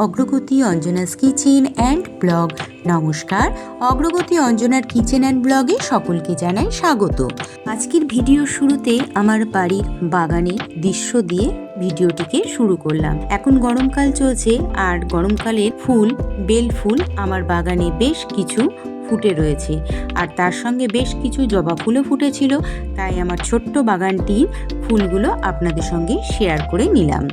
অগ্রগতি Anjana's kitchen and blog. নমস্কার, অগ্রগতি অঞ্জনার কিচেন অ্যান্ড ব্লগে সকলকে জানাই স্বাগত। আজকের ভিডিও শুরুতে আমার বাড়ির বাগানের দৃশ্য দিয়ে ভিডিওটিকে শুরু করলাম। এখন গরমকাল চলছে আর গরমকালের ফুল বেল ফুল আমার বাগানে বেশ কিছু ফুটে রয়েছে, আর তার সঙ্গে বেশ কিছু জবা ফুলও ফুটেছিল। তাই আমার ছোট্ট বাগানটির ফুলগুলো আপনাদের সঙ্গে শেয়ার করে নিলাম।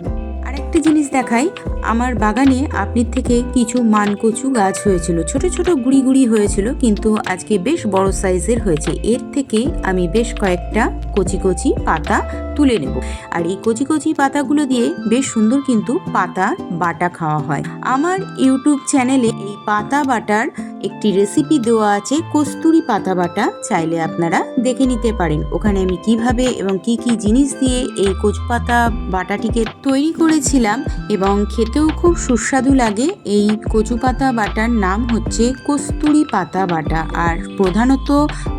আরেকটি জিনিস দেখাই, আমার বাগানে আপনির থেকে কিছু মানকচু গাছ হয়েছিল, ছোট ছোট গুড়ি গুড়ি হয়েছিল, কিন্তু আজকে বেশ বড় সাইজের হয়েছে। এর থেকে আমি বেশ কয়েকটা কচি কচি পাতা তুলে নেব, আর এই কচি কচি পাতাগুলো দিয়ে বেশ সুন্দর কিন্তু পাতা বাটা খাওয়া হয়। আমার ইউটিউব চ্যানেলে এই পাতা বাটার একটি রেসিপি দেওয়া আছে, কস্তুরি পাতা বাটা, চাইলে আপনারা দেখে নিতে পারেন। ওখানে আমি কিভাবে এবং কি কি জিনিস দিয়ে এই কচু পাতা বাটাটিকে তৈরি করেছিলাম এবং খেতেও খুব সুস্বাদু লাগে। এই কচু পাতা বাটার নাম হচ্ছে কস্তুরি পাতা বাটা, আর প্রধানত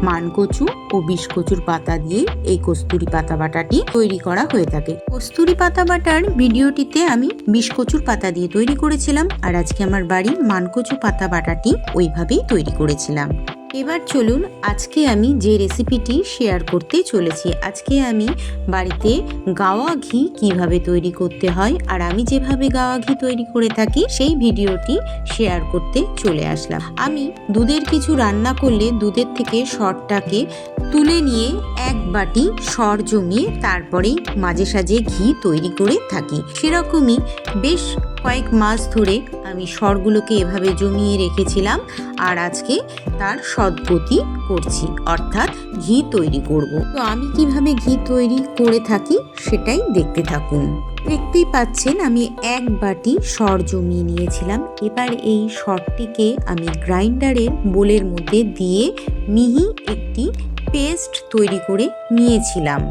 মানকচু ও বিষকচুর পাতা দিয়ে এই কস্তুরি পাতা বাটাটি তৈরি করা হয়ে থাকে। কস্তুরি পাতা বাটার ভিডিওটিতে আমি বিষকচুর পাতা দিয়ে তৈরি করেছিলাম, আর আজকে আমার বাড়ির মানকচু পাতা বাটাটি ওইভাবেই তৈরি করেছিলাম। এবার চলুন আজকে আমি যে রেসিপিটি শেয়ার করতে চলেছি। আজকে আমি বাড়িতে গাওয়া ঘি কিভাবে তৈরি করতে হয় আর আমি যেভাবে গাওয়া ঘি তৈরি করে থাকি সেই ভিডিওটি শেয়ার করতে চলে আসলাম। আমি দুধের কিছু রান্না করলে দুধের থেকে সরটাকে তুলে নিয়ে এক বাটি সর জমিয়ে তারপরেই মাঝে সাঝে ঘি তৈরি করে থাকি। সেরকমই বেশ কয়েক মাস ধরে আমি সরগুলোকে এভাবে জমিয়ে রেখেছিলাম, আর আজকে তার সদ্গতি করছি, অর্থাৎ ঘি তৈরি করব। তো আমি কিভাবে ঘি তৈরি করে থাকি সেটাই দেখতে থাকুন। দেখতেই পাচ্ছেন আমি এক বাটি সর জমিয়ে নিয়েছিলাম। এবার এই সরটিকে আমি গ্রাইন্ডারের বোলের মধ্যে দিয়ে মিহি একটি পেস্ট তৈরি করে নিয়েছিলাম।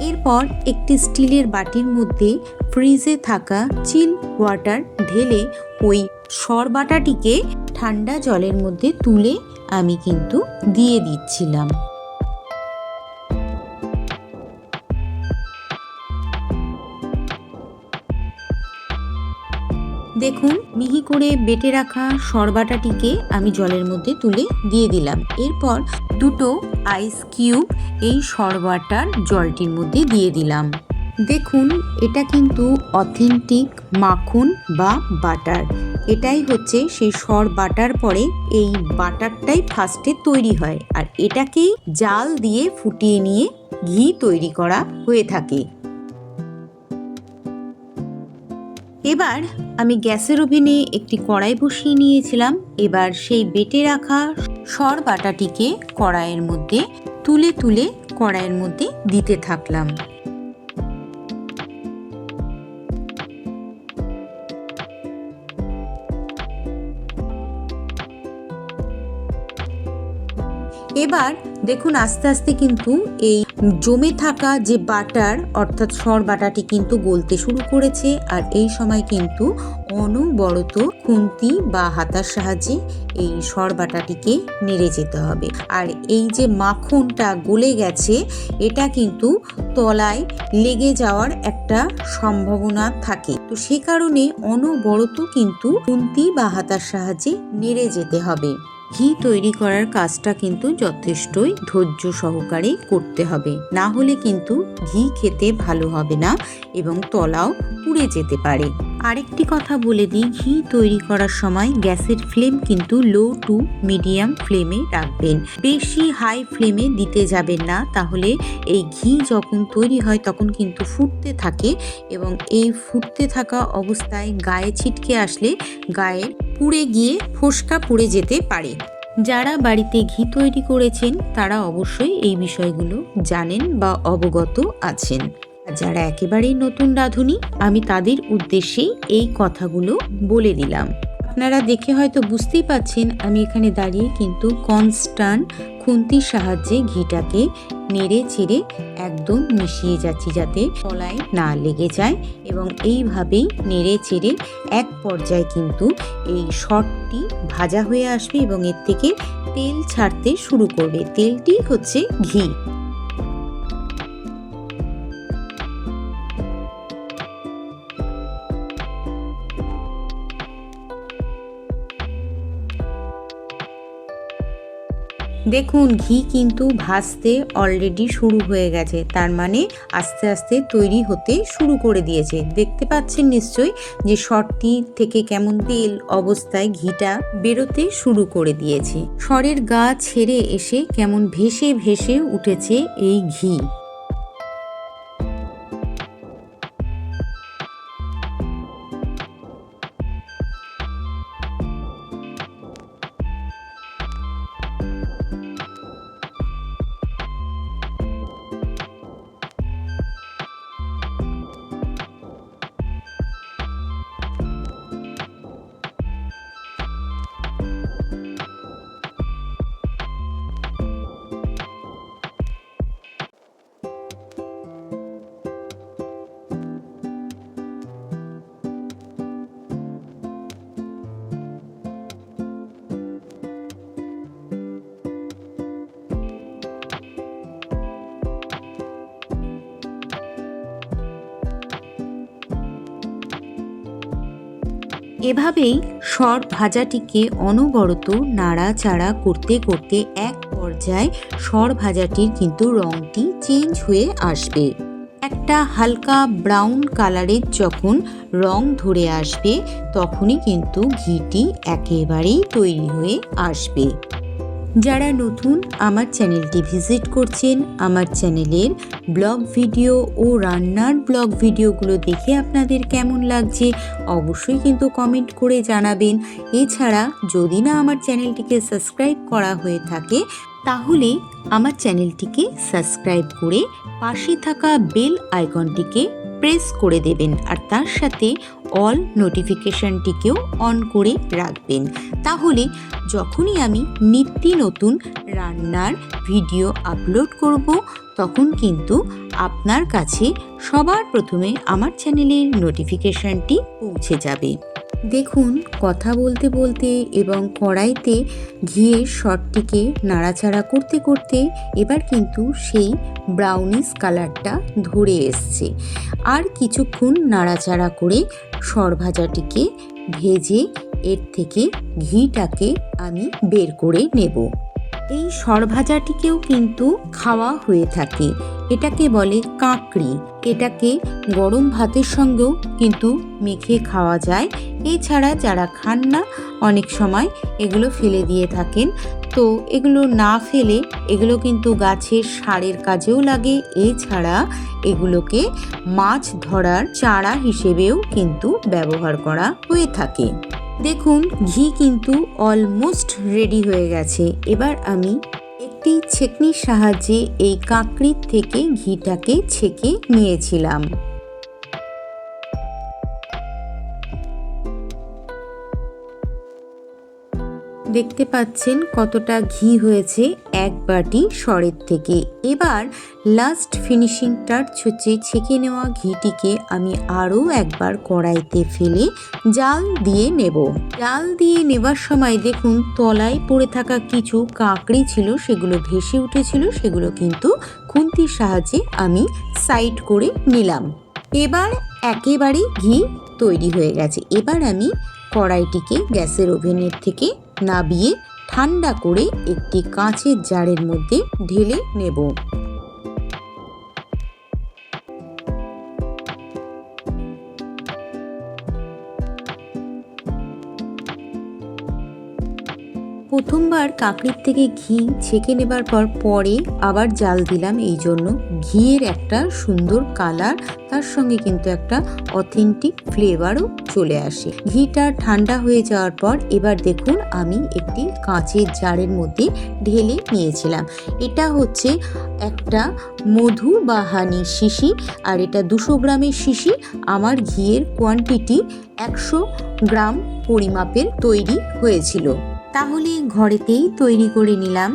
এরপর একটি স্টিলের বাটির মধ্যে ফ্রিজে থাকা চিল ওয়াটার ঢেলে ওই সর বাটাটিকে ঠান্ডা জলের মধ্যে তুলে আমি কিন্তু দিয়ে দিচ্ছিলাম। দেখুন, মিহি করে বেটে রাখা সরবাটাটিকে আমি জলের মধ্যে তুলে দিয়ে দিলাম। এরপর দুটো আইস কিউব এই সরবাটার জলটির মধ্যে দিয়ে দিলাম। দেখুন, এটা কিন্তু অথেন্টিক মাখন বা বাটার। এটাই হচ্ছে সেই সর বাটার পরে এই বাটারটাই ফার্স্টে তৈরি হয়, আর এটাকেই জাল দিয়ে ফুটিয়ে নিয়ে ঘি তৈরি করা হয়ে থাকে। এবার আমি গ্যাসের ওভেনে একটি কড়াই বসিয়ে নিয়েছিলাম। এবার সেই বেটে রাখা সর বাটাটিকে কড়াইয়ের মধ্যে তুলে তুলে কড়াইয়ের মধ্যে দিতে থাকলাম। এবার দেখুন আস্তে আস্তে কিন্তু এই জমে থাকা যে বাটার অর্থাৎ সর বাটাটি কিন্তু গলতে শুরু করেছে, আর এই সময় কিন্তু অনবরত খুন্তি বা হাতার সাহায্যে এই সর বাটাটিকে নেড়ে যেতে হবে। আর এই যে মাখনটা গলে গেছে এটা কিন্তু তলায় লেগে যাওয়ার একটা সম্ভাবনা থাকে, তো সে কারণে অনবরত কিন্তু খুন্তি বা হাতার সাহায্যে নেড়ে যেতে হবে। ঘি তৈরি করার কাজটা কিন্তু যথেষ্টই ধৈর্য সহকারে করতে হবে, না হলে কিন্তু ঘি খেতে ভালো হবে না এবং তলাও পুড়ে যেতে পারে। আরেকটি কথা বলে দিই, ঘি তৈরি করার সময় গ্যাসের ফ্লেম কিন্তু লো টু মিডিয়াম ফ্লেমে রাখবেন, বেশি হাই ফ্লেমে দিতে যাবেন না, তাহলে এই ঘি যখন তৈরি হয় তখন কিন্তু ফুটতে থাকে এবং এই ফুটতে থাকা অবস্থায় গায়ে ছিটকে আসলে গায়ে পুড়ে গিয়ে ফোসকা পুড়ে যেতে পারে। যারা বাড়িতে ঘি তৈরি করেছেন তারা অবশ্যই এই বিষয়গুলো জানেন বা অবগত আছেন। যারা একেবারেই নতুন রাঁধুনি আমি তাদের উদ্দেশ্যেই এই কথাগুলো বলে দিলাম। আপনারা দেখে হয়তো বুঝতেই পাচ্ছেন আমি এখানে দাঁড়িয়ে কিন্তু কনস্ট্যান্ট খুন্তির সাহায্যে ঘিটাকে নেড়ে চেড়ে একদম মিশিয়ে যাচ্ছি যাতে তলায় না লেগে যায়, এবং এইভাবেই নেড়ে চেড়ে এক পর্যায়ে কিন্তু এই সরটি ভাজা হয়ে আসবে এবং এর থেকে তেল ছাড়তে শুরু করবে। তেলটি হচ্ছে ঘি। দেখুন ঘি কিন্তু ভাজতে অলরেডি শুরু হয়ে গেছে, তার মানে আস্তে আস্তে তৈরি হতে শুরু করে দিয়েছে। দেখতে পাচ্ছেন নিশ্চয়ই যে সরটি থেকে কেমন তেল অবস্থায় ঘিটা বেরোতে শুরু করে দিয়েছে। সরের গা ছেড়ে এসে কেমন ভেসে ভেসে উঠেছে এই ঘি। এভাবেই সর ভাজাটিকে অনবরত নাড়াচাড়া করতে করতে এক পর্যায়ে সর ভাজাটির কিন্তু রঙটি চেঞ্জ হয়ে আসবে। একটা হালকা ব্রাউন কালারের যখন রং ধরে আসবে তখনই কিন্তু ঘিটি একেবারেই তৈরি হয়ে আসবে। যারা নতুন আমার চ্যানেলটি ভিজিট করছেন, আমার চ্যানেলের ব্লগ ভিডিও ও রান্নার ব্লগ ভিডিওগুলো দেখে আপনাদের কেমন লাগছে অবশ্যই কিন্তু কমেন্ট করে জানাবেন। এছাড়া যদি না আমার চ্যানেলটিকে সাবস্ক্রাইব করা হয়ে থাকে তাহলে আমার চ্যানেলটিকে সাবস্ক্রাইব করে পাশে থাকা বেল আইকনটিকে প্রেস করে দেবেন আর তার সাথে অল নোটিফিকেশনটিকেও অন করে রাখবেন। তাহলে যখনই আমি নিত্য নতুন রান্নার ভিডিও আপলোড করব তখন কিন্তু আপনার কাছে সবার প্রথমে আমার চ্যানেলের নোটিফিকেশনটি পৌঁছে যাবে। দেখুন কথা বলতে বলতে এবং কড়াইতে ঘিয়ের সরটিকে নাড়াচাড়া করতে করতে এবার কিন্তু সেই ব্রাউনিশ কালারটা ধরে এসছে। আর কিছুক্ষণ নাড়াচাড়া করে সর ভাজাটিকে ভেজে এর থেকে ঘিটাকে আমি বের করে নেব। এই সর ভাজাটিকেও কিন্তু খাওয়া হয়ে থাকে, এটাকে বলে কাঁকড়ি। এটাকে গরম ভাতের সঙ্গেও কিন্তু মেখে খাওয়া যায়। এছাড়া যারা খান না অনেক সময় এগুলো ফেলে দিয়ে থাকেন, তো এগুলো না ফেলে এগুলো কিন্তু গাছের সারের কাজেও লাগে। এছাড়া এগুলোকে মাছ ধরার চারা হিসেবেও কিন্তু ব্যবহার করা হয়ে থাকে। দেখুন ঘি কিন্তু অলমোস্ট রেডি হয়ে গেছে। এবার আমি একটি ছেঁকনির সাহায্যে এই কাঁকড়ির থেকে ঘিটাকে ছেঁকে নিয়েছিলাম। দেখতে পাচ্ছেন কতটা ঘি হয়েছে এক বাটি সরের থেকে। এবার লাস্ট ফিনিশিং টাচ হচ্ছে ছেঁকে নেওয়া ঘিটিকে আমি আরও একবার কড়াইতে ফেলে জাল দিয়ে নেব। জাল দিয়ে নেবার সময় দেখুন তলায় পড়ে থাকা কিছু কাঁকড়ি ছিল, সেগুলো ভেসে উঠেছিল, সেগুলো কিন্তু খুন্তির সাহায্যে আমি সাইড করে নিলাম। এবার একেবারে ঘি তৈরি হয়ে গেছে। এবার আমি কড়াইটিকে গ্যাসের ওভেনের থেকে নাবিয়ে ঠান্ডা করে একটি কাঁচের জারের মধ্যে ঢেলে নেব। প্রথমবার কাঁকড়ির থেকে ঘি ছেঁকে নেবার পরে আবার জাল দিলাম, এই জন্য ঘিয়ের একটা সুন্দর কালার, তার সঙ্গে কিন্তু একটা অথেন্টিক ফ্লেভারও চলে আসে। ঘিটা ঠান্ডা হয়ে যাওয়ার পর এবার দেখুন আমি একটি কাঁচের জারের মধ্যে ঢেলে নিয়েছিলাম। এটা হচ্ছে একটা মধু বা হানি শিশি, আর এটা 200 গ্রামের শিশি। আমার ঘিয়ের কোয়ান্টিটি 100 গ্রাম পরিমাপের তৈরি হয়েছিল। তাহলে ঘরেতেই তৈরি করে নিলাম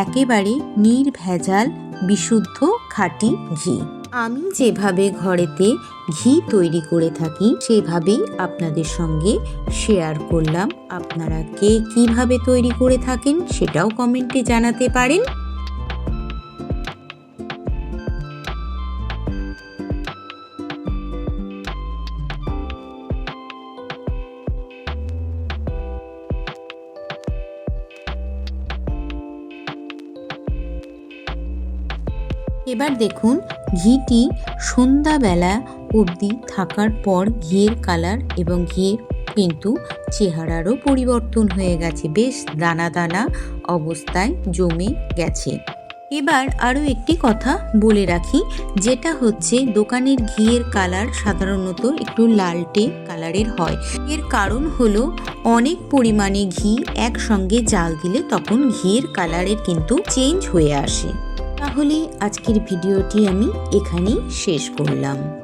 একেবারে নির্ভেজাল বিশুদ্ধ খাঁটি ঘি। আমি যেভাবে ঘরেতে ঘি তৈরি করে থাকি সেভাবেই আপনাদের সঙ্গে শেয়ার করলাম। আপনারা কে কিভাবে তৈরি করে থাকেন সেটাও কমেন্টে জানাতে পারেন। এবার দেখুন ঘিটি সন্ধ্যাবেলা অবধি থাকার পর ঘিয়ের কালার এবং ঘিয়ের কিন্তু চেহারারও পরিবর্তন হয়ে গেছে, বেশ দানা দানা অবস্থায় জমে গেছে। এবার আরও একটি কথা বলে রাখি, যেটা হচ্ছে দোকানের ঘিয়ের কালার সাধারণত একটু লালটে কালারের হয়। এর কারণ হলো অনেক পরিমাণে ঘি একসঙ্গে জাল দিলে তখন ঘিয়ের কালারের কিন্তু চেঞ্জ হয়ে আসে। তাহলে আজকের ভিডিওটি আমি এখানেই শেষ করলাম।